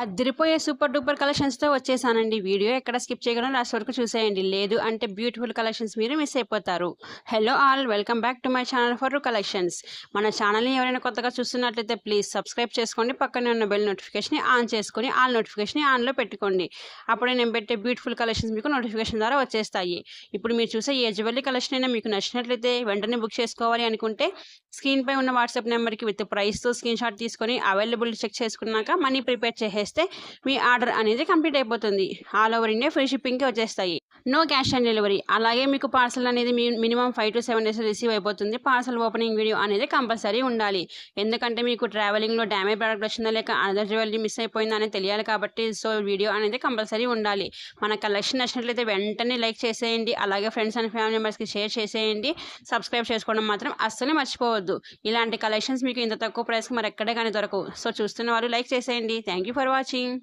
అదిరిపోయే super duper కలెక్షన్స్‌తో వచ్చేసానండి. Video ఎక్కడ స్కిప్ చేయకుండా లాస్ట్ వరకు చూసేయండి. లేదు అంటే బ్యూటిఫుల్ కలెక్షన్స్ మీరు మిస్ అయిపోతారు. Hello all welcome back to my channel ఫర్రు కలెక్షన్స్. మన ఛానల్‌ని ఎవరైనా కొత్తగా చూస్తున్నట్లయితే ప్లీజ్ సబ్స్క్రైబ్ చేసుకోండి. పక్కనే ఉన్న బెల్ నోటిఫికేషన్‌ని ఆన్ చేసుకొని ఆల్ నోటిఫికేషన్‌ని ఆన్‌లో పెట్టుకోండి. అప్పుడే నేను పెట్టే బ్యూటిఫుల్ కలెక్షన్స్ మీకు నోటిఫికేషన్ ద్వారా వచ్చేస్తాయి. ఇప్పుడు మీరు చూసే ఏ జ్యువెలరీ కలెక్షన్ అయినా మీకు నచ్చినట్లయితే వెంటనే బుక్ చేసుకోవాలి అనుకుంటే స్క్రీన్‌పై ఉన్న వాట్సాప్ నెంబర్‌కి విత్ ప్రైస్‌తో స్క్రీన్‌షాట్ తీసుకొని అవైలబుల్ చెక్ చేసుకున్నాక మనీ ప్రిపేర్ చేసేస్తే మీ ఆర్డర్ అనేది కంప్లీట్ అయిపోతుంది. ఆల్ ఓవర్ ఇండియా ఫ్రీ షిప్పింగ్‌కి వచ్చేస్తాయి. No cash on delivery. అలాగే మీకు పార్సల్ అనేది మినిమం 5 to 7 డేస్ రిసీవ్ అయిపోతుంది. పార్సల్ ఓపెనింగ్ వీడియో అనేది కంపల్సరీ ఉండాలి. ఎందుకంటే మీకు ట్రావెలింగ్‌లో డ్యామేజ్ ప్రోడక్ట్ వచ్చిందా లేక అనదర్ జ్యువెలరీ మిస్ అయిపోయిందా అనేది తెలియాలి కాబట్టి సో వీడియో అనేది కంపల్సరీ ఉండాలి. మన కలెక్షన్ నచ్చినట్లయితే వెంటనే లైక్ చేసేయండి. అలాగే ఫ్రెండ్స్ అండ్ ఫ్యామిలీ మెంబర్స్‌కి షేర్ చేసేయండి. సబ్స్క్రైబ్ చేసుకోవడం మాత్రం అస్సలు మర్చిపోవద్దు. ఇలాంటి కలెక్షన్స్ మీకు ఇంత తక్కువ ప్రైస్‌కి మరెక్కడ గాని దొరకవు. సో చూస్తున్న వాళ్ళు లైక్ చేసేయండి. Thank you for watching.